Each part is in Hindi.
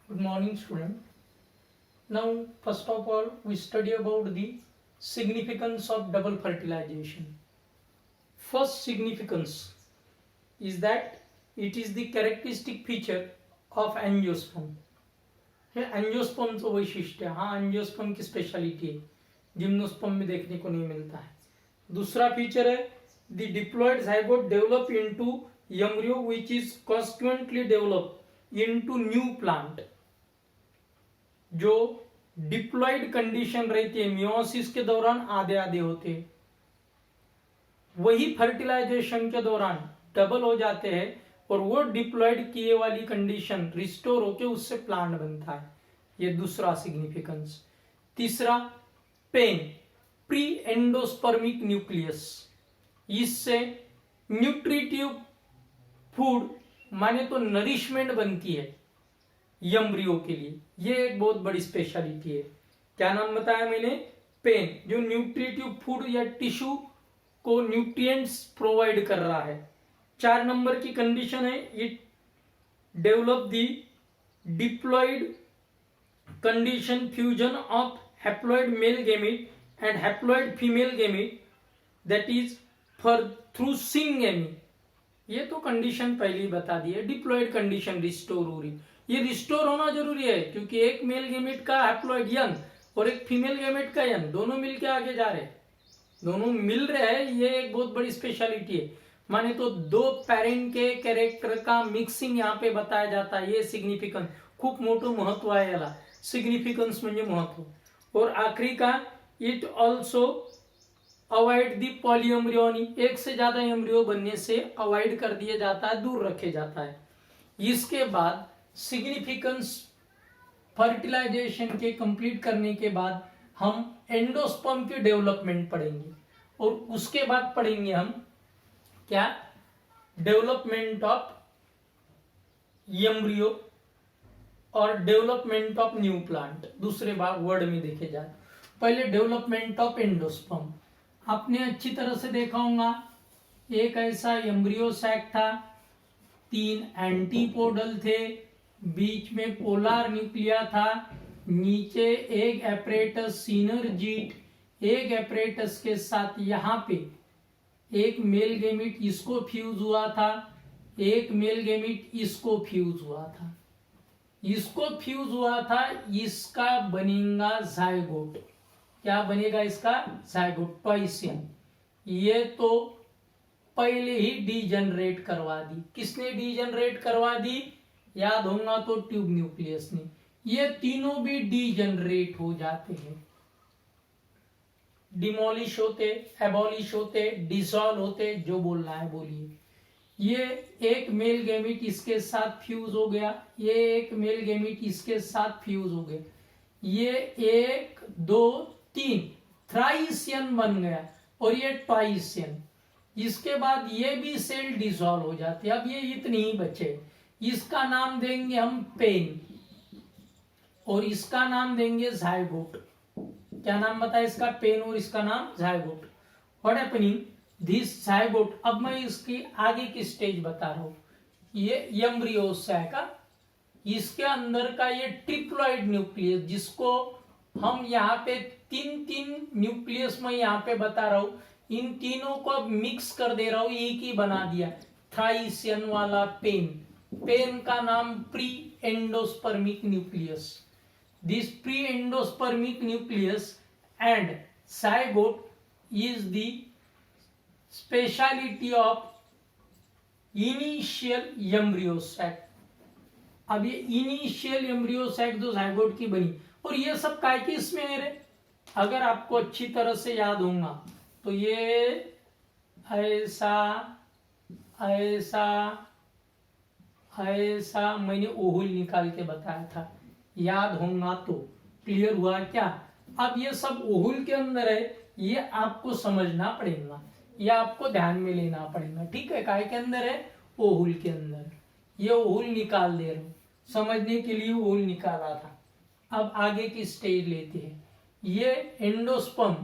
Good morning, student. Now, first of all, we study about the significance of double fertilization. First significance is that it is the characteristic feature of angiosperm. हे एंजियोस्पर्मचं वैशिष्ट्य, हा एंजियोस्पर्म की स्पेशलिटी है, जिम्नोस्पर्म में देखने को नहीं मिलता है। दूसरा फीचर है the diploid zygote develop into embryo which is constituently develop into new plant. जो डिप्लॉयड कंडीशन रहती है मियोसिस के दौरान आधे आधे होते हैं, वही फर्टिलाइजेशन के दौरान डबल हो जाते हैं और वो डिप्लॉयड किए वाली कंडीशन रिस्टोर होके उससे प्लांट बनता है। ये दूसरा सिग्निफिकेंस। तीसरा, पेन प्री एंडोस्पर्मिक न्यूक्लियस, इससे न्यूट्रिटिव फूड माने तो नरिशमेंट बनती है एम्ब्रियो के लिए। ये एक बहुत बड़ी स्पेशलिटी है। क्या नाम बताया मैंने? पेन, जो न्यूट्रिटिव फूड या टिश्यू को न्यूट्रिएंट्स प्रोवाइड कर रहा है। 4 नंबर की कंडीशन है it develop the diploid condition fusion of haploid male gamete and haploid female gamete that is for through syngamy. ये तो कंडीशन पहले ही बता दी है, डिप्लॉयड कंडीशन रिस्टोर हो रही। ये रिस्टोर होना जरूरी है क्योंकि एक मेल गेमेट का हैप्लॉयड यंग और एक फीमेल गेमेट का यंग दोनों मिलके आगे जा रहे हैं, दोनों मिल रहे हैं। ये एक बहुत बड़ी स्पेशलिटी है। माने तो दो पेरेंट के कैरेक्टर का मिक्सिंग यहाँ पे बताया जाता है। ये सिग्निफिकन्स खूप मोठं महत्व आहे याला। सिग्निफिकन्स म्हणजे महत्व। और आखिरी का it also avoid the polyembryony, एक से ज्यादा एम्ब्रियो बनने से अवॉइड कर दिया जाता है, दूर रखे जाता है। इसके बाद सिग्निफिकेंस फर्टिलाइजेशन के कंप्लीट करने के बाद हम एंडोस्पर्म की डेवलपमेंट पढ़ेंगे और उसके बाद पढ़ेंगे हम क्या? डेवलपमेंट ऑफ एम्ब्रियो और डेवलपमेंट ऑफ न्यू प्लांट। दूसरे बार वर्ड में देखे जाए, पहले डेवलपमेंट ऑफ एंडोस्पर्म। आपने अच्छी तरह से देखा होगा, एक ऐसा एम्ब्रियो सैक था, 3 एंटीपोडल थे, बीच में पोलर न्यूक्लिया था, नीचे एक एपरेटस सिनर्जिट, एक एपरेटस के साथ यहाँ पे एक मेल गेमिट इसको फ्यूज हुआ था, एक मेल गेमिट इसको फ्यूज हुआ था। इसको फ्यूज हुआ था, इसका बनेगा जाइगोट। क्या बनेगा इसका? जाइगोट, टॉयसिन। ये तो पहले ही डीजनरेट करवा दी। किसने डीजनरेट करवा दी? याद होगा तो ट्यूब न्यूक्लियस ने। ये तीनों भी डीजनरेट हो जाते हैं, डिमोलिश होते, एबॉलिश होते, डिसॉल्व होते, जो बोलना है बोलिए। ये एक मेल गेमिट इसके साथ फ्यूज हो गया, ये एक मेल गेमिट इसके साथ फ्यूज हो गया, ये 1 2 3 थ्राइसियन बन गया और ये ट्वाइसियन। इसके बाद ये भी सेल डिसॉल्व हो जाते। अब ये इतनी ही बचे। इसका नाम देंगे हम पेन और इसका नाम देंगे जाइगोट। क्या नाम बताया इसका? पेन और इसका नाम zygote. What happening this zygote. अब मैं इसकी आगे की स्टेज बता रहा हूं। ये एम्ब्रियोस है का, इसके अंदर का ये ट्रिप्लॉइड न्यूक्लियस, जिसको हम यहाँ पे 3 न्यूक्लियस में यहाँ पे बता रहा हूं, इन तीनों को अब मिक्स कर दे रहा हूं, एक ही बना दिया थ्राइसियन वाला पेन। पेन का नाम pre endospermic nucleus. This pre endospermic nucleus and zygote is the speciality of initial embryo sac. अब ये इनिशियल एम्ब्रियो सैक जो जाइगोट की बनी, और ये सब काय की इसमें है रे? अगर आपको अच्छी तरह से याद होगा तो ये ऐसा ऐसा ऐसा मैंने ओहुल निकाल के बताया था, याद होगा तो। क्लियर हुआ क्या? अब ये सब ओहुल के अंदर है, ये आपको समझना पड़ेगा, ये आपको ध्यान में लेना पड़ेगा। ठीक है? काय के अंदर है? ओहुल के अंदर। ये ओहुल निकाल दे रहा हूं, समझने के लिए ओहुल निकाला था। अब आगे की स्टेज लेते हैं। ये endosperm,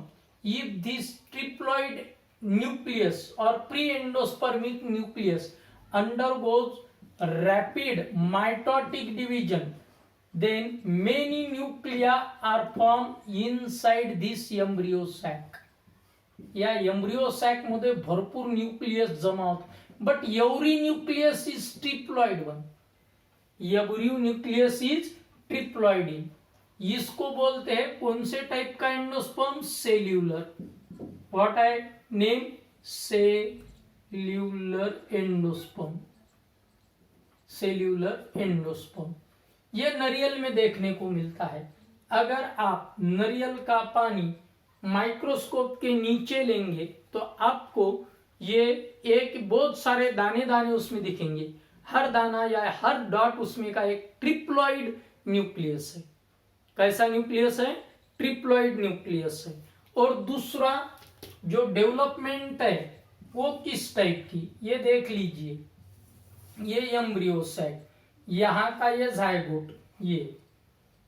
if this triploid nucleus और pre endospermic nucleus undergoes rapid mitotic division, then many nuclei are formed inside this embryo sac. या एम्ब्रियो सॅक मध्ये भरपूर न्यूक्लियस जमा होते, but every nucleus is triploid one. Every nucleus is triploid in. इसको बोलते हैं कौन से टाइप का एंडोस्पर्म? सेल्यूलर. व्हाट है name? Cellular endosperm. Cellular endosperm. ये नरियल में देखने को मिलता है. अगर आप नरियल का पानी माइक्रोस्कोप के नीचे लेंगे तो आपको ये एक बहुत सारे दाने दाने उसमें दिखेंगे. हर दाना या हर डॉट उसमें का एक ट्रिप्लॉइड न्यूक्लियस है. कैसा न्यूक्लियस है? ट्रिप्लॉइड न्यूक्लियस है. और दूसरा जो डेवलपमेंट है वो किस टाइप की, ये देख लीजिए. ये एम्ब्रियो सैक, यहाँ का ये जायगोट, ये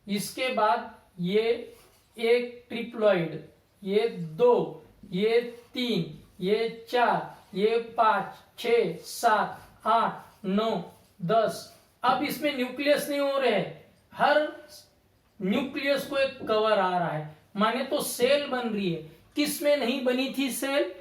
इसके बाद ये एक ट्रिप्लॉइड, ये 2, ये 3, ये 4, ये 5, 6, 7, 8, 9, 10. अब इसमें न्यूक्लियस नहीं हो रहे हैं. हर न्यूक्लियस को एक कवर आ रहा है, माने तो सेल बन रही है. किस में नहीं बनी थी सेल?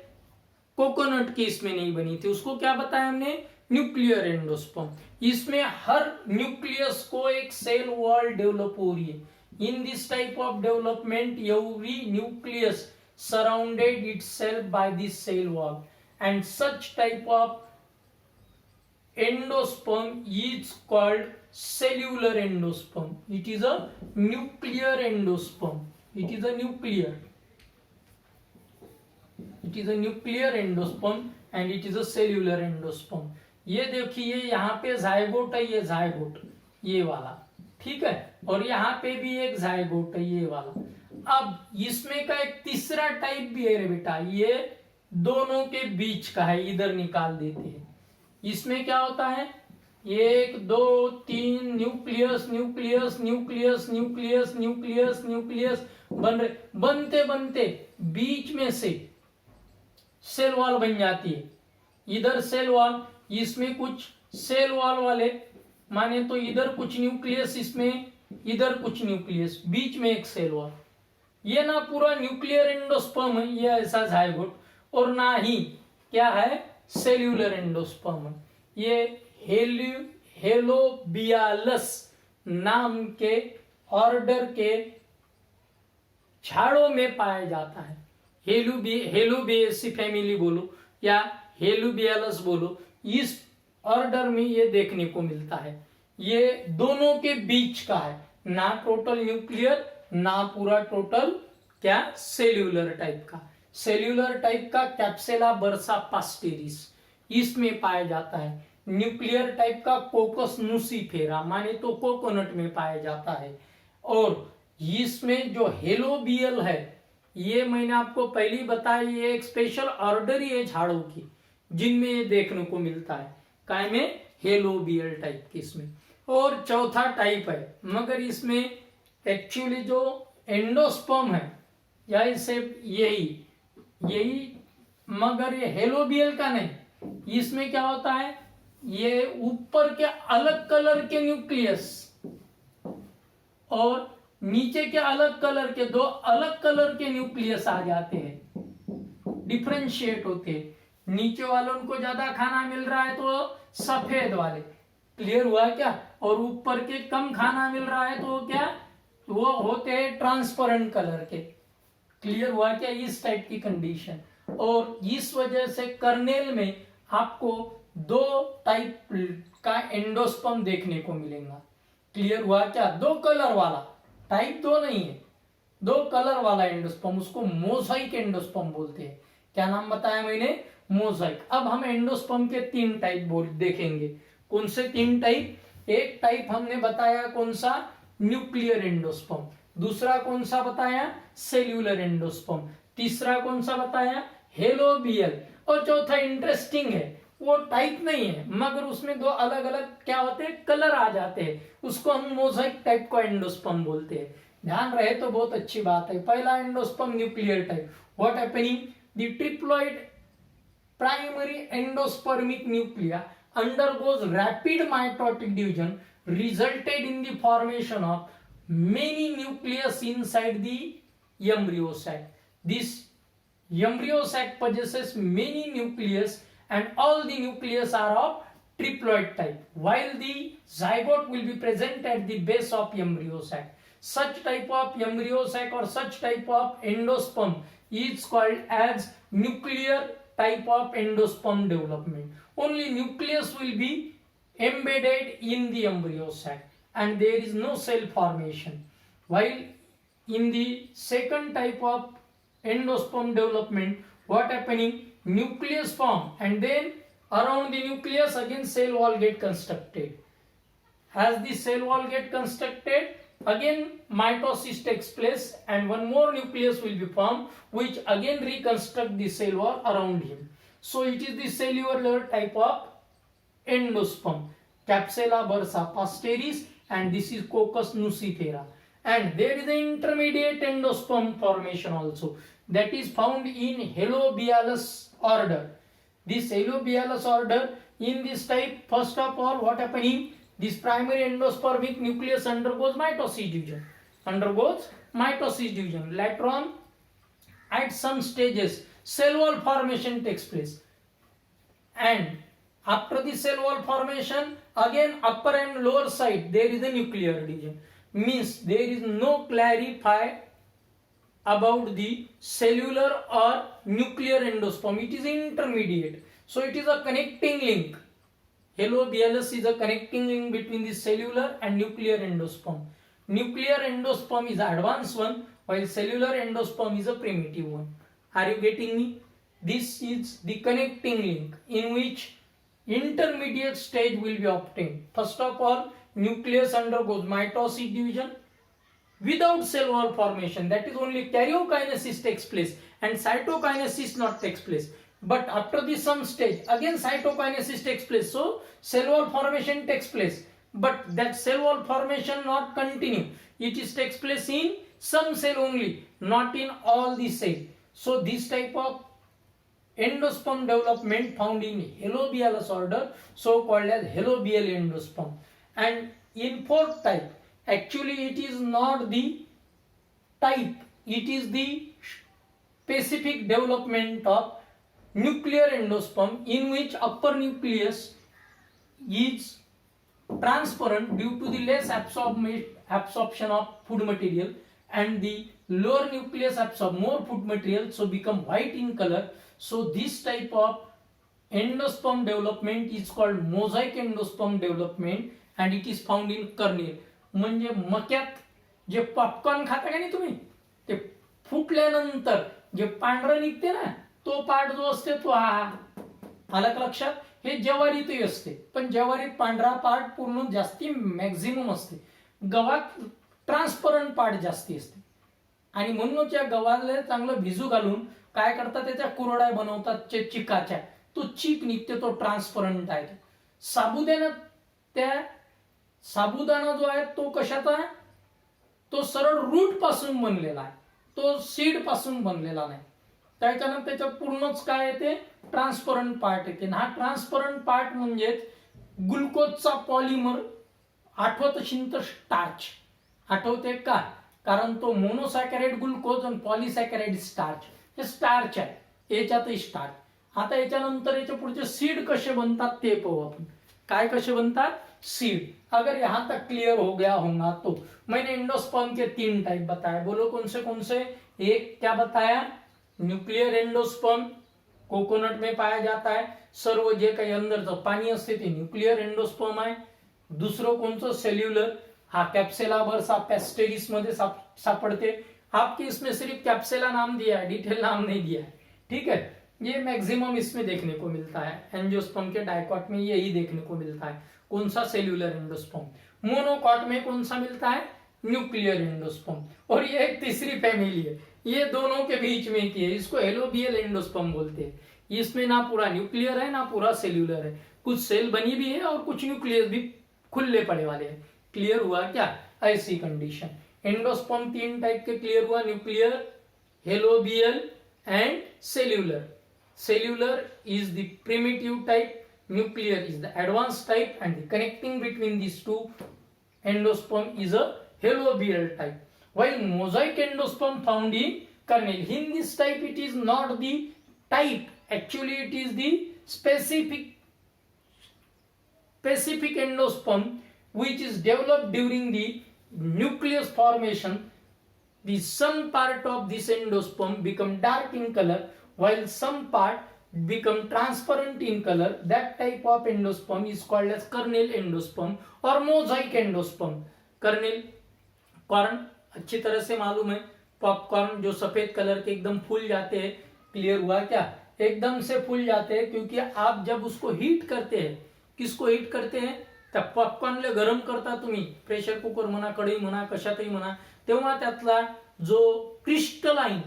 कोकोनट की इसमें नहीं बनी थी. उसको क्या बताया हमने? Nuclear endosperm. इसमें हर न्यूक्लियस को एक सेल वॉल डेवलप हो रही है. In this type of development, every nucleus surrounded itself by this cell wall, and such type of endosperm is called cellular endosperm. It is a nuclear endosperm. It is a nuclear. It is a nuclear endosperm and it is a cellular endosperm. ये देखिए यहाँ पे जायगोट है, ये जायगोट ये वाला, ठीक है. और यहाँ पे भी एक जायगोट है, ये वाला. अब इसमें का एक तीसरा टाइप भी है रे बेटा, ये दोनों के बीच का है, इधर निकाल देते हैं. इसमें क्या होता है? 1 2 3 nucleus nucleus nucleus nucleus nucleus nucleus बन रहे. बनते बनते बीच में से सेल वॉल बन जाती है. इधर सेल वॉल, इसमें कुछ सेल वॉल वाले, माने तो इधर कुछ न्यूक्लियस, इसमें इधर कुछ न्यूक्लियस, बीच में एक सेल वॉल. ये ना पूरा न्यूक्लियर एंडोस्पर्म है, ये ऐसा जायगोट, और ना ही क्या है? Cellular endosperm. ये हेलोबियालस नाम के ऑर्डर के झाड़ों में पाया जाता है. हेलोबिएसी फैमिली बोलो या हेलोबियालस बोलो, इस ऑर्डर में ये देखने को मिलता है. ये दोनों के बीच का है, ना टोटल न्यूक्लियर ना पूरा टोटल क्या सेल्यूलर टाइप का. सेल्यूलर टाइप का कैप्सेला बर्सा पास्टेरिस इसमें पाया जाता है. न्यूक्लियर टाइप का कोकस नुसीफेरा, माने तो कोकोनट में पाया जाता है. और इसमें जो हेलोबियल है, ये मैंने आपको पहले ही बताया, ये एक स्पेशल ऑर्डर ही है झाड़ों की जिनमें ये देखने को मिलता है. काय में? हेलोबियल टाइप की इसमें. और चौथा टाइप है, मगर इसमें एक्चुअली जो एंडोस्पर्म है या इसे यही मगर ये हेलोबियल का नहीं. इसमें क्या होता है? ये ऊपर के अलग कलर के न्यूक्लियस और नीचे के अलग कलर के, 2 अलग कलर के न्यूक्लियस आ जाते हैं, डिफरेंशिएट होते हैं. नीचे वालों को ज्यादा खाना मिल रहा है तो सफेद वाले, क्लियर हुआ क्या? और ऊपर के कम खाना मिल रहा है तो क्या? वो होते हैं ट्रांसपेरेंट कलर के. क्लियर हुआ क्या? इस टाइप की कंडीशन. और इस वजह से कर्नेल में आपको 2 टाइप का एंडोस्पर्म देखने को मिलेगा. क्लियर हुआ क्या? 2 कलर वाला, टाइप 2 नहीं है, 2 कलर वाला एंडोस्पर्म, उसको मोजाइक एंडोस्पर्म बोलते हैं. क्या नाम बताया मैंने? मोजाइक. अब हम एंडोस्पर्म के 3 टाइप देखेंगे. कौन से 3 टाइप? एक टाइप हमने बताया कौन सा? Nuclear endosperm. दूसरा कौन सा बताया? Cellular endosperm. तीसरा कौन सा बताया? हेलोबियल. और चौथा इंटरेस्टिंग है, वो टाइप नहीं है मगर उसमें 2 अलग अलग क्या होते हैं? कलर आ जाते हैं. उसको हम मोजाइक टाइप का एंडोस्पर्म बोलते हैं. ध्यान रहे तो बहुत अच्छी बात है. पहला endosperm nuclear type. What happening? The triploid primary endospermic nuclei undergoes rapid mitotic division resulted in the formation of many nucleus inside the embryo sac. This embryo sac possesses many nucleus and all the nucleus are of triploid type, while the zygote will be present at the base of embryo sac. Such type of embryo sac or such type of endosperm is called as nuclear type of endosperm development. Only nucleus will be embedded in the embryo sac and there is no cell formation. While in the second type of endosperm development, what happening? Nucleus form and then around the nucleus again cell wall get constructed. As the cell wall get constructed, again mitosis takes place and one more nucleus will be formed which again reconstruct the cell wall around him. So it is the cellular type of endosperm, Capsella bursa pasteris, and this is Coccus nucifera. And there is an intermediate endosperm formation also that is found in Halobialus order. This Halobialus order, in this type, first of all what happening? This primary endospermic nucleus undergoes mitosis division. Later on, at some stages, cell wall formation takes place. And after the cell wall formation, again upper and lower side, there is a nuclear division. Means there is no clarify about the cellular or nuclear endosperm. It is intermediate. So it is a connecting link. Halobialus is a connecting link between the cellular and nuclear endosperm. Nuclear endosperm is advanced one, while cellular endosperm is a primitive one. Are you getting me? This is the connecting link in which intermediate stage will be obtained. First of all, nucleus undergoes mitosis division without cell wall formation. That is only karyokinesis takes place and cytokinesis not takes place. But after the some stage, again cytokinesis takes place. So cell wall formation takes place. But that cell wall formation not continue. It is takes place in some cell only, not in all the cell. So this type of endosperm development found in Halobialus order, so called as halobial endosperm. And in fourth type, actually it is not the type, it is the specific development of nuclear endosperm in which upper nucleus is transparent due to the less absorption of food material and the lower nucleus absorb more food material, so become white in color. So this type of endosperm development is called mosaic endosperm development and it is found in kernel. म्हणजे मक्यात जे पॉपकॉर्न खाता का नाही तुम्ही, ते फुटल्यानंतर जे पांढरं निघते ना, तो पार्ट जो असते तो आला का लक्षात? हे ज्वारीतही असते, पण ज्वारीत पांढरा पार्ट पूर्ण जास्ती मॅक्झिमम असते. गव्हात ट्रान्सपरंट पार्ट जास्ती असते आणि म्हणूनच या गव्हाला चांगलं भिजू घालून काय करतात, त्याच्या कुरड्या बनवतात चिकाच्या. तो चीक निघते, तो ट्रान्सपरंट आहे. साबुदाणा जो आहे तो कशाचा आहे? तो सरळ रूट पासून बनलेला आहे, तो सीड पासून बनलेला नाही. त्याच्यानंतर त्याच्यात पूर्णच काय येते? ट्रान्सपरंट पार्ट येते. हा ट्रान्सपरंट पार्ट म्हणजेच ग्लुकोजचा पॉलिमर. आठवत असेल तर स्टार्च आठवते का? कारण तो मोनोसॅकॅराइड ग्लुकोज आणि पॉलिसॅकॅराइड स्टार्च, हे स्टार्च आहे, याच्यातही स्टार्च. आता याच्यानंतर याच्या पुढचे सीड कसे बनतात ते पाहू आपण. काय कसे बनतात? सीड. अगर यहाँ तक क्लियर हो गया होगा तो मैंने एंडोस्पर्म के 3 टाइप बताया. बोलो कौन से? एक क्या बताया? न्यूक्लियर एंडोस्पर्म कोकोनट में पाया जाता है. सर्व जे काही अंदरचं पाणी असते ते न्यूक्लियर एंडोस्पर्म आहे. दुसरं कोणचं? सेल्युलर. हा कॅप्सेला बर्सा पेस्टेरिस मध्ये सापड़ते. आपके इसमें सिर्फ कैप्सेला नाम दिया है, डिटेल नाम नहीं दिया है. ठीक है, ये मैक्सिमम इसमें देखने को मिलता है. एंजियोस्पर्म के डाइकॉट में यही देखने को मिलता है. कौन सा? Cellular endosperm. मोनोकॉट में कौन सा मिलता है? Nuclear endosperm. और ये एक तीसरी फैमिली है, ये दोनों के बीच में की है, इसको हेलोबियल एंडोस्पर्म बोलते हैं. इसमें ना पूरा न्यूक्लियर है ना पूरा सेल्युलर है, कुछ सेल बनी भी है और कुछ न्यूक्लियस भी खुले पड़े वाले हैं. क्लियर हुआ क्या? ऐसी कंडीशन. एंडोस्पर्म 3 टाइप के क्लियर हुआ, nuclear, helobial and cellular. Cellular is the primitive type, nuclear is the advanced type, and the connecting between these two endosperm is a halobial type, while mosaic endosperm found in kernel. In this type, it is not the type, actually it is the specific endosperm which is developed during the nucleus formation. The some part of this endosperm become dark in color while some part become transparent in color. That type of endosperm is called as kernel endosperm or mosaic endosperm. kernel, corn अच्छी तरह से मालूम है, पॉपकॉर्न जो सफेद कलर के एकदम फूल जाते हैं, क्लियर हुआ क्या, एकदम से फूल जाते हैं क्योंकि आप जब उसको हीट करते हैं, किसको हीट करते हैं, त्या पॉपकॉर्नला गरम करता तुम्ही, प्रेशर कुकर म्हणा, कढई म्हणा, कशातही म्हणा, तेव्हा त्यातला जो क्रिस्टलाइन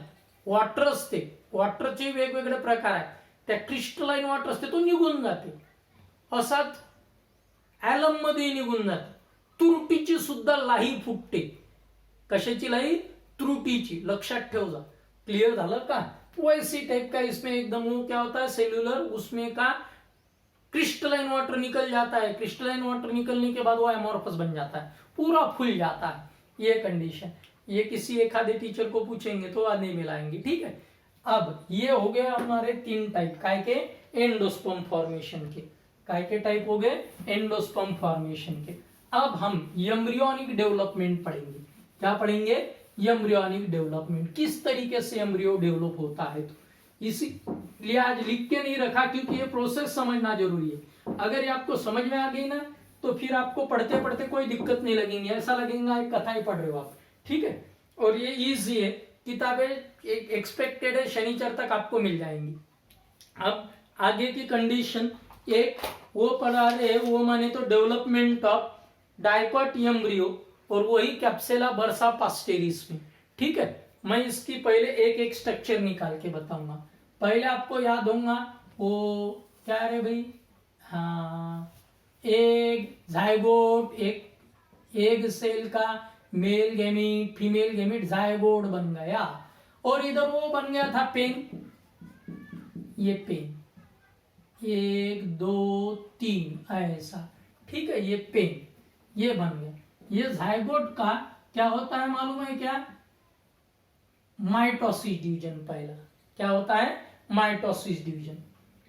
वॉटर असते, वॉटरचे वेगवेगळे प्रकार आहेत, त्या क्रिस्टलाइन वॉटर असते तो निघून जाते, असाच ॲलम मध्ये निघून जाते. तुरटीची सुद्धा लाही फुटते. कशाची लाही, त्रुटीची, लक्षात ठेव जा. क्लियर झालं का. वैसी टाइप का इसमें एकदम वो क्या होता है सेल्यूलर, उसमें का क्रिस्टलाइन वाटर निकल जाता है. क्रिस्टलाइन वाटर निकलने के बाद वो एमोर्फस बन जाता है, पूरा फूल जाता है. ये कंडीशन, ये किसी एक आधे टीचर को पूछेंगे तो आधे मिलाएंगे. ठीक है. अब ये हो गए हमारे 3 टाइप काय के, एंडोस्पर्म फॉर्मेशन के. काय के टाइप हो गए, एंडोस्पर्म फॉर्मेशन के. अब हम एम्ब्रियोनिक डेवलपमेंट पढ़ेंगे. क्या पढ़ेंगे, एम्ब्रियोनिक डेवलपमेंट, किस तरीके से एम्ब्रियो डेवलप होता है. तो इसीलिए आज लिख के नहीं रखा क्योंकि ये प्रोसेस समझना जरूरी है. अगर ये आपको समझ में आ गई ना तो फिर आपको पढ़ते पढ़ते कोई दिक्कत नहीं लगेगी, ऐसा लगेगा एक कथा ही पढ़ रहे हो आप. ठीक है. और ये इजी है, किताबें एक्सपेक्टेड है शनिचर तक आपको मिल जाएंगी. अब आगे की कंडीशन, एक वो पढ़ा रहे हैं, वो माने तो डेवलपमेंट ऑफ डाइकोट एम्ब्रियो और वही कैप्सुला बर्सा पास्टेरिस में. ठीक है. मैं इसकी पहले एक एक स्ट्रक्चर निकाल के बताऊंगा. पहले आपको याद होगा वो क्या है भाई, हाँ, एग जायगोट, एक सेल का male gamete female gamete zygote बन गया, और इधर वो बन गया था पेन. ये पेन 1 2 3 ऐसा. ठीक है. ये पेन ये बन गया. ये जायगोट का क्या होता है मालूम है क्या, माइटोसिस डिवीजन. पहला क्या होता है, माइटोसिस डिवीजन.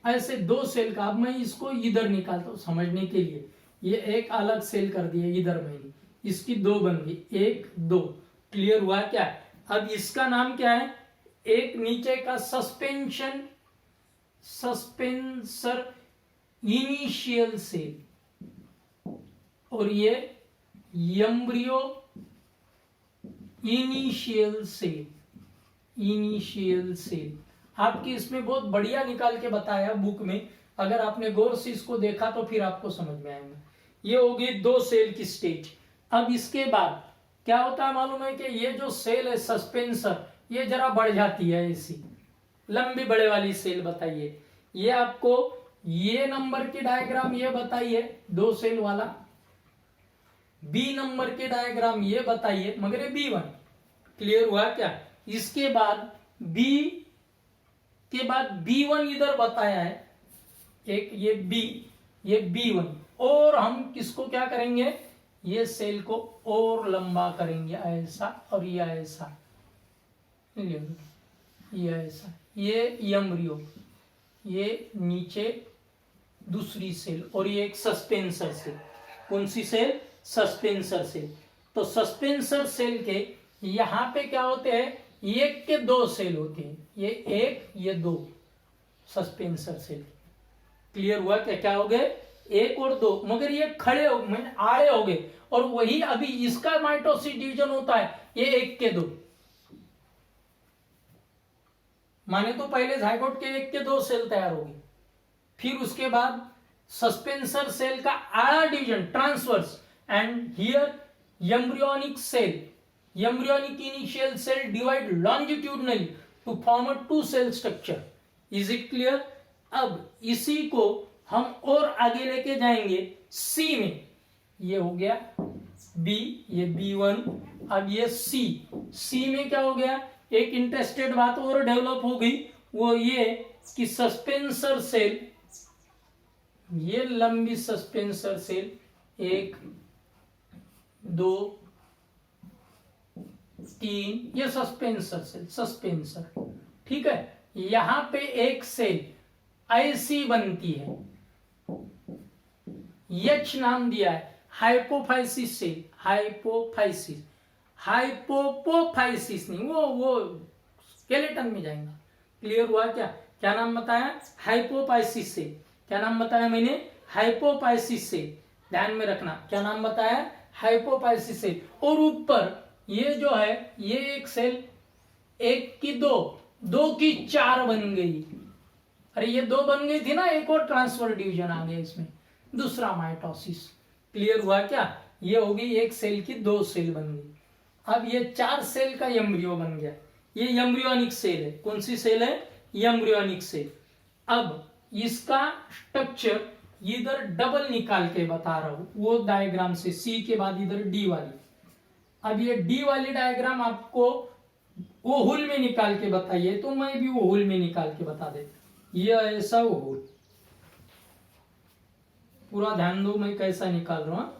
ऐसे 2 सेल का, अब मैं इसको इधर निकालता हूं समझने के लिए. ये एक अलग सेल कर दिया इधर मैंने, इसकी 2 बन गई, 1 2. क्लियर हुआ क्या. अब इसका नाम क्या है, एक नीचे का सस्पेंसर इनिशियल सेल और ये एम्ब्रियो इनिशियल सेल. आपकी इसमें बहुत बढ़िया निकाल के बताया बुक में, अगर आपने गौर से इसको देखा तो फिर आपको समझ में आएगा. ये होगी 2 सेल की स्टेज. अब इसके बाद क्या होता है मालूम है कि ये जो सेल है सस्पेंसर, ये जरा बढ़ जाती है, ऐसी लंबी बड़े वाली सेल बताइए. ये आपको ये नंबर की डायग्राम ये बताइए 2 सेल वाला, बी नंबर के डायग्राम ये बताइए, मगर ये B1. क्लियर हुआ क्या. इसके बाद B1 इधर बताया है, एक ये B, ये B1, और हम किसको क्या करेंगे, ये सेल को और लंबा करेंगे ऐसा, और ये ऐसा, ये ऐसा. ये एम्ब्रियो, ये नीचे दूसरी सेल, और ये एक सस्पेंसर सेल. कौन सी सेल, सस्पेंसर सेल. तो सस्पेंसर सेल के यहां पे क्या होते हैं, 1 के 2 सेल होते हैं, ये 1 ये 2 सस्पेंसर सेल. क्लियर हुआ क्या, क्या हो गए, 1 और 2, मगर ये खड़े हो मैंने आड़े हो गए. और वही अभी इसका माइटोसिस डिवीजन होता है, ये 1 के 2 माने तो पहले जायगोट के 1 के 2 सेल तैयार होगी, फिर उसके बाद सस्पेंसर सेल का आड़ा division transverse, and here embryonic cell, embryonic initial cell divide longitudinally to form a 2 cell structure. Is it clear? अब इसी को हम और आगे लेके जाएंगे C में. ये हो गया B, ये B1. अब ये C में क्या हो गया, एक इंटरेस्टेड बात और डेवलप हो गई, वो ये कि सस्पेंसर सेल, ये लंबी सस्पेंसर सेल 1 2 3, ये सस्पेंसर सेल, सस्पेंसर। ठीक है, यहां पे एक सेल ऐसी बनती है, एच नाम दिया है, हाइपोफाइसिस सेल, हाइपोफाइसिस, हाइपोपोफाइसिस नहीं, वो स्केलेटन में जाएगा। क्लियर हुआ क्या? क्या नाम बताया? Hypophysis cell. क्या नाम बताया मैंने? Hypophysis cell. ध्यान में रखना, क्या नाम बताया? Hypophysis cell. और ऊपर ये जो है, ये एक सेल, एक की दो की 4 बन गई। अरे ये 2 बन गई थी ना, एक और ट्रांसफर डिवीजन आ गया इसमें, दूसरा माइटोसिस। क्लियर हुआ क्या? ये होगी एक सेल की 2 सेल बन गई। अब ये 4 सेल का एम्ब्रियो बन गया। ये एम्ब्रियोनिक सेल है। कौन सी सेल है? Embryonic cell. अब इसका स्ट्रक्चर इधर डबल निकाल के बता रहा हूं, वो डायग्राम से, सी के बाद इधर डी वाली। अब ये डी वाली डायग्राम आपको ओहुल में निकाल के बताइए, तो मैं भी ओहुल में निकाल के बता देता। ये ऐसा ओहुल, पूरा ध्यान दो मैं कैसा निकाल रहा हूं।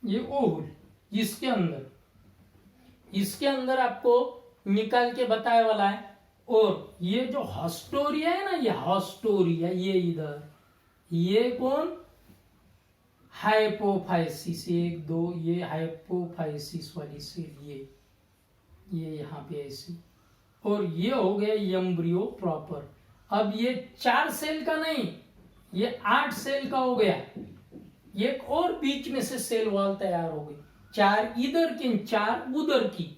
ये ओहुल, इसके अंदर आपको निकाल के बताए वाला है। और ये जो हॉस्टोरिया है ना, ये हॉस्टोरिया, ये इधर, ये कौन? हाइपोफाइसिस, 1 2, ये हाइपोफाइसिस वाली सेल, ये यहां पे ऐसी। और ये हो गया एम्ब्रियो प्रॉपर। अब ये 4 सेल का नहीं, ये 8 सेल का हो गया। एक और बीच में से सेल वॉल तैयार हो गई, 4 इधर की 4 उधर की।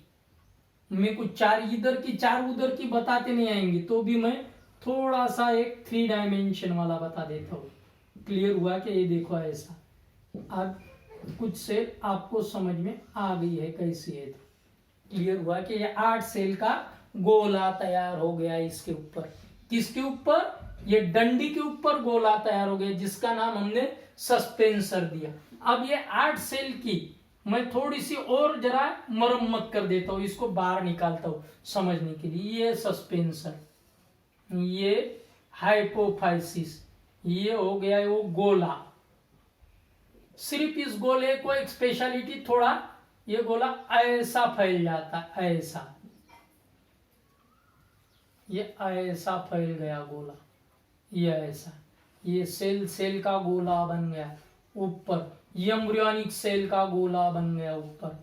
मैं कुछ 4 इधर की 4 उधर की बताते नहीं आएंगे, तो भी मैं थोड़ा सा एक 3 डायमेंशन वाला बता देता हूं। क्लियर हुआ कि ये देखो ऐसा। अब कुछ सेल आपको समझ में आ गई है कैसी है। तो क्लियर हुआ कि ये 8 सेल का गोला तैयार हो गया इसके ऊपर। किसके ऊपर? ये डंडी के ऊपर गोला तैयार हो गया, जिसका नाम हमने सस्पेंसर दिया। अब ये 8 सेल की मैं थोड़ी सी और जरा मरम्मत कर देता हूं, इसको बाहर निकालता हूं समझने के लिए। ये सस्पेंसर, ये हाइपोफाइसिस, ये हो गया है वो गोला। सिर्फ इस गोले को एक स्पेशलिटी, थोड़ा ये गोला ऐसा फैल जाता, ऐसा, ये ऐसा फैल गया गोला, ये ऐसा, ये सेल का गोला बन गया ऊपर। एम्ब्रियोनिक सेल का गोला बन गया ऊपर,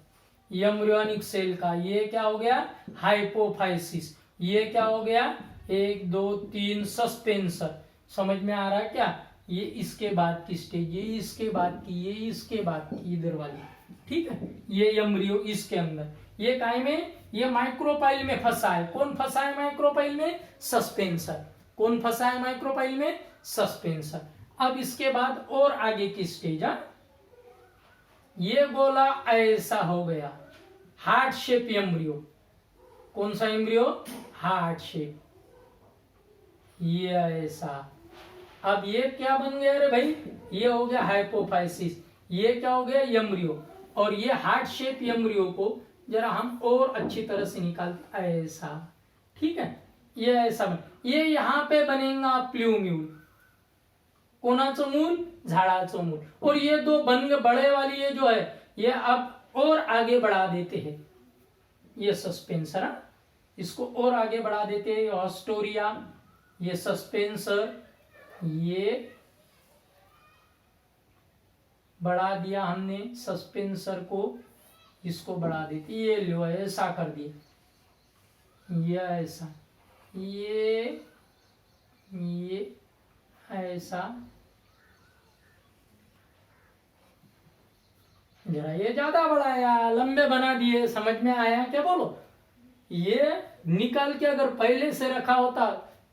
एम्ब्रियोनिक सेल का। ये क्या हो गया? हाइपोफाइसिस। ये क्या हो गया? 1 2 3 सस्पेंसर। समझ में आ रहा है क्या? ये इसके बाद की स्टेज, ये इसके बाद की, ये इसके बाद की, इधर वाली। ठीक है, ये एम्ब्रियो इसके अंदर। ये काय में? ये माइक्रोपाइल में फंसा है। कौन फंसा है माइक्रोपाइल में? सस्पेंसर। कौन फंसा है माइक्रोपाइल में? सस्पेंसर। अब इसके बाद और आगे की स्टेज, ये गोला ऐसा हो गया, हार्ट शेप एम्ब्रियो। कौन सा एम्ब्रियो? हार्ट शेप, ये ऐसा। अब ये क्या बन गया रे भाई? ये हो गया हाइपोफाइसिस। ये क्या हो गया? एम्ब्रियो। और ये हार्ट शेप एम्ब्रियो को जरा हम और अच्छी तरह से निकालते, ऐसा। ठीक है, ये ऐसा बन, ये यहां पे बनेगा प्ल्यूम्यूल। कोणाचं मूल? झाड़ाचं मूल। और ये 2 बन गए, बड़े वाली ये जो है, ये अब और आगे बढ़ा देते हैं, ये सस्पेंसर, इसको और आगे बढ़ा देते हैं। ऑस्टोरिया, ये सस्पेंसर, ये बढ़ा दिया हमने सस्पेंसर को, इसको बढ़ा देते, ये लो ऐसा कर दिया, ये ऐसा, ये ऐसा। जरा ये ज्यादा बढ़ाया, लंबे बना दिए, समझ में आया क्या? बोलो। ये निकाल के अगर पहले से रखा होता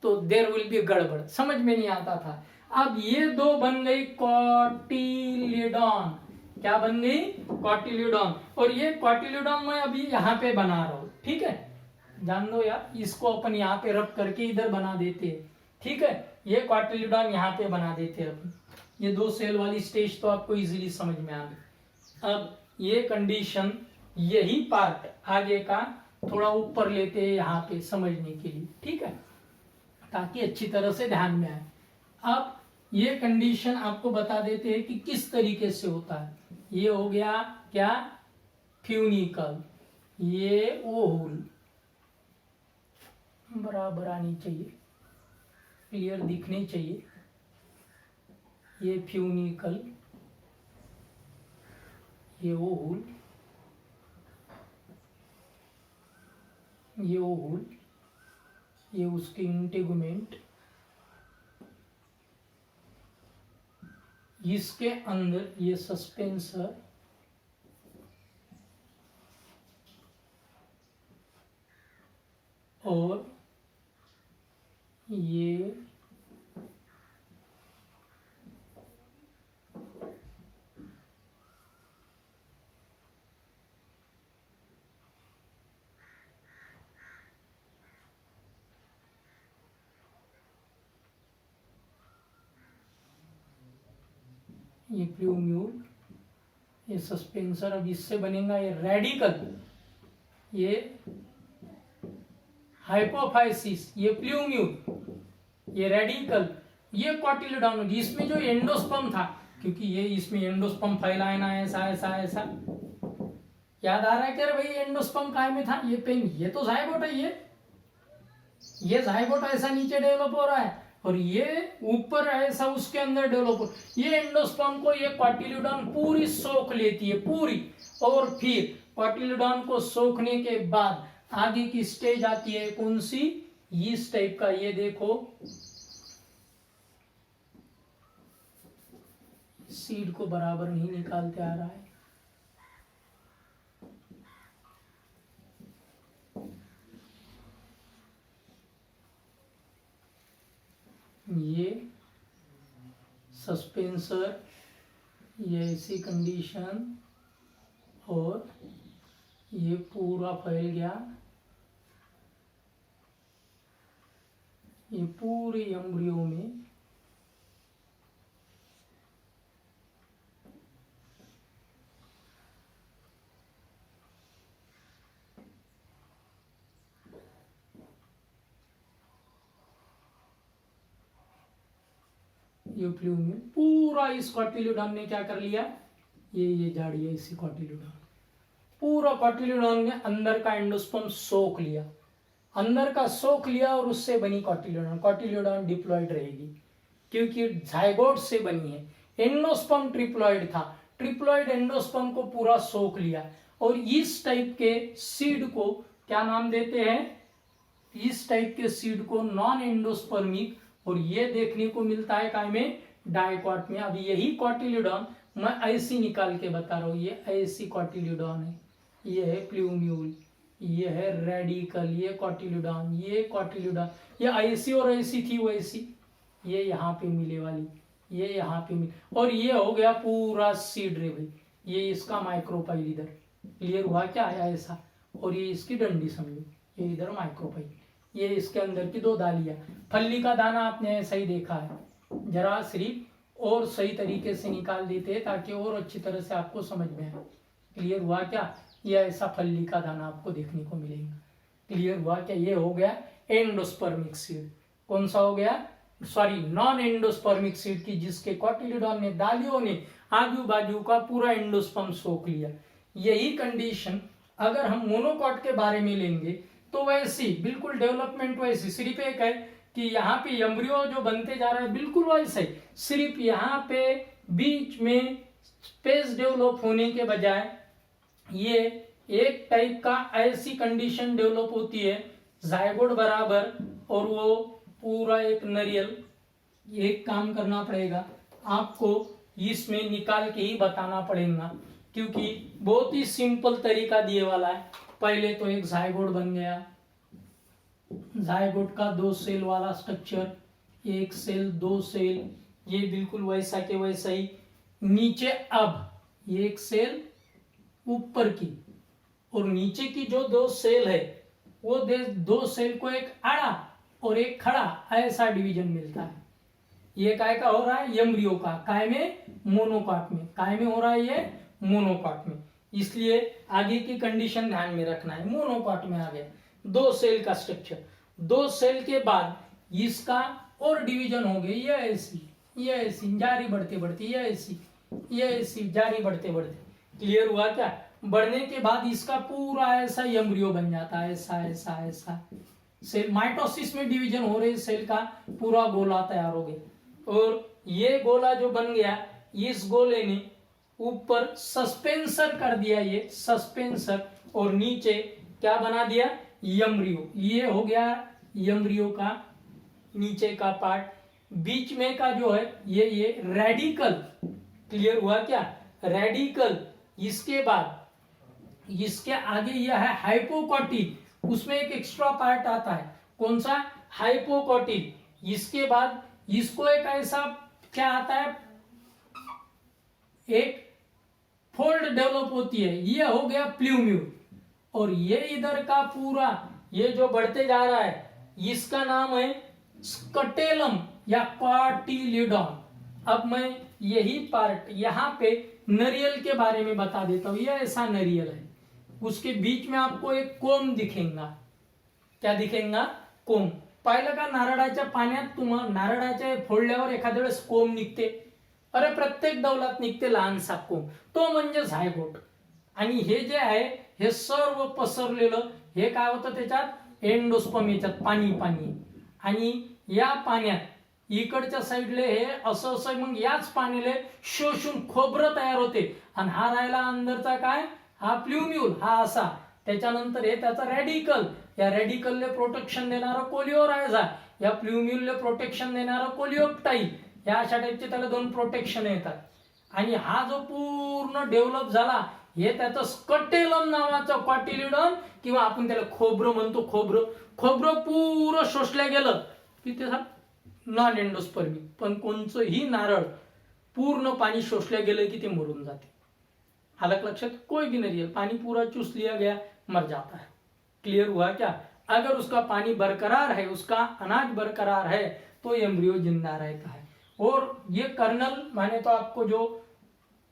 तो देर विल बी गड़बड़, समझ में नहीं आता था। अब ये 2 बन गई कॉटिलिडॉन। क्या बन गई? कॉटिलिडॉन। और ये कॉटिलिडॉन मैं अभी यहाँ पे बना रहा हूं। ठीक है, जान दो यार, इसको अपन यहाँ पे रख करके इधर बना देते हैं। ठीक है, ये क्वार्टिलिडॉन यहाँ पे बना देते हैं अपन। ये 2 सेल वाली स्टेज तो आपको इजीली समझ में आ गई। अब ये कंडीशन, यही पार्ट आगे का थोड़ा ऊपर लेते हैं यहाँ पे समझने के लिए, ठीक है, ताकि अच्छी तरह से ध्यान में आए। अब ये कंडीशन आपको बता देते हैं कि किस तरीके से होता है। ये हो गया क्या, फ्यूनिकल, ये वो होल बराबर आनी चाहिए, क्लियर दिखनी चाहिए। ये फ्यूनिकल, ये वो होल, ये वो होल, ये उसके इंटेगुमेंट, इसके अंदर ये सस्पेंसर, और ये प्लूम्यूल, ये सस्पेंसर। अब इससे बनेगा ये रेडिकल, ये हाइपोफाइसिस, ये प्लूम्यूल, ये रेडिकल, ये कॉटिलिडॉन। इसमें जो एंडोस्पर्म था, क्योंकि ये इसमें एंडोस्पर्म फैला है ना, ऐसा ऐसा ऐसा, याद आ रहा है क्या भाई एंडोस्पर्म काय में था, ये पेन, ये तो जायगोट है, ये जायगोट ऐसा नीचे डेवलप हो रहा है और ये ऊपर ऐसा उसके अंदर डेवलप हो। ये एंडोस्पर्म को ये कॉटिलिडॉन पूरी सोख लेती है पूरी, और फिर कॉटिलिडॉन को सोखने के बाद आगे की स्टेज आती है कौन सी, इस टाइप का। ये देखो सीड को बराबर नहीं निकालते आ रहा है, ये सस्पेंसर, ये ऐसी कंडीशन, और ये पूरा फैल गया, ये पूरे एम्ब्रियो में ये प्लूम्यूल पूरा इस कॉटिलिडॉन ने क्या कर लिया, ये झाड़ी है इसी कॉटिलिडॉन, पूरा कॉटिलिडॉन ने अंदर का एंडोस्पर्म सोख लिया, अंदर का सोख लिया, और उससे बनी कॉटिलिडॉन। कॉटिलिडॉन डिप्लॉइड रहेगी क्योंकि जाइगोट से बनी है। एंडोस्पर्म ट्रिप्लॉइड था, ट्रिप्लॉइड एंडोस्पर्म को पूरा सोख लिया, और इस टाइप के सीड को क्या नाम देते हैं, इस टाइप के सीड को नॉन एंडोस्पर्मिक, और ये देखने को मिलता है काय में, डाइकॉट में। अब यही कॉटिलिडॉन मैं ऐसी निकाल के बता रहा हूं, ये ऐसी कॉटिलिडॉन है, ये है प्लूम्यूल, ये है रेडिकल, ये कॉटिलिडॉन, ये कॉटिलिडॉन, ये ऐसी और ऐसी थी वैसी, ये यहाँ पे मिले वाली, ये यहाँ पे मिले, और ये हो गया पूरा सीड रे भाई। ये इसका माइक्रोपाइल इधर क्लियर हुआ क्या आया ऐसा, और ये इसकी डंडी समझो, ये इधर माइक्रोपाइल, ये इसके अंदर की 2 दालियां। फल्ली का दाना आपने ऐसा ही देखा है, जरा सिर्फ और सही तरीके से निकाल देते हैं ताकि और अच्छी तरह से आपको समझ में आए। क्लियर हुआ क्या, ये ऐसा फल्ली का दाना आपको देखने को मिलेगा। क्लियर हुआ क्या, ये हो गया एंडोस्पर्मिक सीड। कौन सा हो गया, सॉरी नॉन एंडोस्पर्मिक सीड की, जिसके कॉटिलिडॉन ने, दालियों ने आजू बाजू का पूरा एंडोस्पर्म सोख लिया। यही कंडीशन अगर हम मोनोकॉट के बारे में लेंगे तो वैसी बिल्कुल डेवलपमेंट वैसी, सिर्फ एक है कि यहाँ पे एम्ब्रियो जो बनते जा रहा है बिल्कुल वैसे ही, सिर्फ यहाँ पे बीच में स्पेस डेवलप होने के बजाय ये एक टाइप का ऐसी कंडीशन डेवलप होती है जायगोट बराबर, और वो पूरा एक नरियल। एक काम करना पड़ेगा आपको, इसमें निकाल के ही बताना पड़ेगा क्योंकि बहुत ही सिंपल तरीका दिए वाला है। पहले तो एक जायगोट बन गया, जायगोट का 2 सेल वाला स्ट्रक्चर, 1 सेल 2 सेल, ये बिल्कुल वैसा के वैसा ही। नीचे अब 1 सेल ऊपर की, और नीचे की जो 2 सेल है वो 2 सेल को एक आड़ा और एक खड़ा ऐसा डिवीजन मिलता है। ये काय का हो रहा है, एम्ब्रियो का, काय में, मोनोकॉट में, काय में हो रहा है ये, मोनोकॉट में। इसलिए आगे की कंडीशन ध्यान में रखना है, मोनोकॉट में आ गया, 2 सेल का स्ट्रक्चर, 2 सेल के बाद इसका और डिवीजन हो गया, ये ऐसी जारी बढ़ते बढ़ते, ये ऐसी जारी बढ़ते बढ़ते, क्लियर हुआ क्या? बढ़ने के बाद इसका पूरा ऐसा एम्ब्रियो बन जाता है, ऐसा सेल, माइटोसिस में डिवीजन हो रहे सेल का पूरा गोला तैयार हो गया। और ये गोला जो बन गया, इस गोले ने ऊपर सस्पेंसर कर दिया, ये सस्पेंसर, और नीचे क्या बना दिया, एम्ब्रियो। ये हो गया एम्ब्रियो का नीचे का पार्ट। बीच में का जो है ये रेडिकल, क्लियर हुआ क्या, रेडिकल। इसके बाद इसके आगे यह है हाइपोकॉटिल, उसमें एक एक्स्ट्रा पार्ट आता है, कौन सा, हाइपोकॉटिल। इसके बाद इसको एक ऐसा क्या आता है, एक फोल्ड डेवलप होती है, ये हो गया प्ल्यूम्यूल। और ये इधर का पूरा ये जो बढ़ते जा रहा है, इसका नाम है स्कटेलम या कॉटिलिडॉन। अब मैं यही पार्ट यहाँ पे नरियल के बारे में बता देता हूं, ये ऐसा नरियल है, उसके बीच में आपको एक कोंब दिखेगा, क्या दिखेगा, कोंब। पाहिलं का नारळाच्या पाण्यात, तुम्हाला नारळाच्या फोडल्यावर एखाद्या वेळेस कोंब निघते, अरे प्रत्येक दौलात निघते लहानसा कोंब, तो म्हणजे झायगोट। आणि हे जे आहे हे सर्व पसरलेलं हे काय होतं, त्याच्यात एंडोस्पर्म, याच्यात पाणी पाणी, आणि या पाण्यात इकडच्या साईडले हे असं मग याच पाण्याले शोषून खोबरं तयार होते, आणि हा राहिला अंदरचा काय, हा प्ल्यूम्यूल, हा असा। त्याच्यानंतर हे त्याचा रेडिकल, या रेडिकलले प्रोटेक्शन देणारा कोलिओरायझा, या प्ल्यूम्यूलले प्रोटेक्शन देणारा कोलिओप्टाईल, या अशा टाईपचे त्याला 2 प्रोटेक्शन येतात। आणि हा जो पूर्ण डेव्हलप झाला, हे त्याचं स्कटेलम नावाचं कॉटिलिडॉन, किंवा आपण त्याला खोबरं म्हणतो, खोबरं पूर्ण शोषलं गेलं की त्याचा नॉन एंडोस्पर्मिक, पण कोणचंही नारळ पूर्ण पाणी शोषलं गेलं की ते मरून जाते। हालक लक्षात, कोई भी नरियल पानी पूरा चूस लिया गया मर जाता है, क्लियर हुआ क्या? अगर उसका पानी बरकरार है, उसका अनाज बरकरार है, तो एम्ब्रियो जिंदा रहता है। और ये कर्नल मैंने तो आपको जो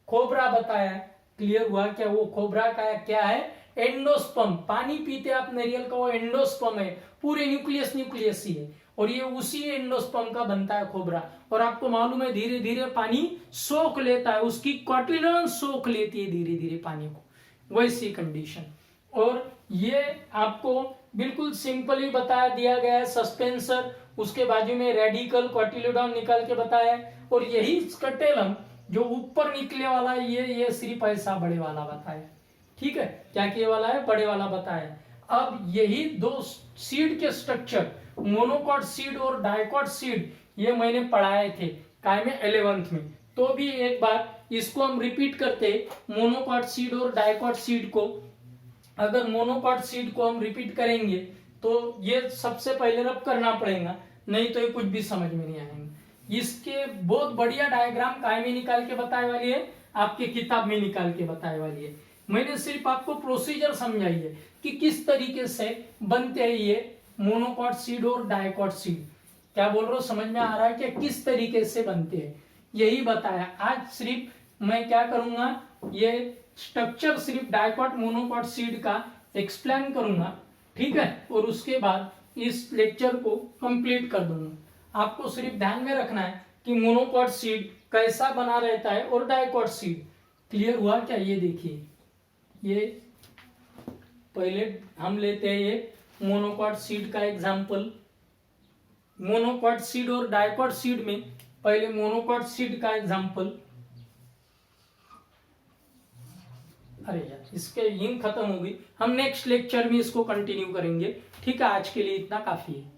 खोबरा बताया, क्लियर हुआ क्या? वो खोबरा का क्या है, एंडोस्पर्म। पानी पीते आप नारियल का, वो एंडोस्पर्म है, पूरे न्यूक्लियस ही है, और ये उसी एंडोस्पर्म का बनता है खोबरा। और आपको मालूम है धीरे धीरे पानी सोख लेता है, उसकी कॉटिलिडॉन सोख लेती है धीरे धीरे पानी को, वैसी कंडीशन। और ये आपको बिल्कुल सिंपली बता दिया गया है, सस्पेंसर, उसके बाजू में रेडिकल, कॉटिलिडॉन निकाल के बताया, और यही स्कटेलम जो ऊपर निकले वाला, ये सिर्फ ऐसा बड़े वाला बताया, ठीक है, क्या किए वाला है, बड़े वाला बताया। अब यही 2 सीड के स्ट्रक्चर, मोनोकॉट सीड और डाइकॉट सीड, ये मैंने पढ़ाए थे काय में, 11th में, तो भी एक बार इसको हम रिपीट करते, मोनोकॉट सीड और डाइकॉट सीड को। अगर मोनोकॉट सीड को हम रिपीट करेंगे तो ये सबसे पहले रब करना पड़ेगा, नहीं तो ये कुछ भी समझ में नहीं आएंगे। इसके बहुत बढ़िया डायग्राम काय में निकाल के बताए वाली है, आपके किताब में निकाल के बताए वाली है। मैंने सिर्फ आपको प्रोसीजर समझाई है कि किस तरीके से बनते हैं ये मोनोकॉट सीड और डाइकॉट सीड। क्या बोल रहा हूं, समझ में आ रहा है कि किस तरीके से बनते हैं, यही बताया। आज सिर्फ मैं क्या करूंगा, ये स्ट्रक्चर सिर्फ डाइकॉट मोनोकॉट सीड का एक्सप्लेन करूंगा, ठीक है, और उसके बाद इस लेक्चर को कंप्लीट कर दूंगा। आपको सिर्फ ध्यान में रखना है कि मोनोकॉट सीड कैसा बना रहता है और डाइकॉट सीड, क्लियर हुआ क्या? ये देखिए, ये पहले हम लेते हैं ये मोनोकॉट सीड का एग्जाम्पल। मोनोकॉट सीड और डाइकॉट सीड में पहले मोनोकॉट सीड का एग्जाम्पल। अरे यार, इसके इंक खत्म हो गई, हम नेक्स्ट लेक्चर में इसको कंटिन्यू करेंगे, ठीक है, आज के लिए इतना काफी है।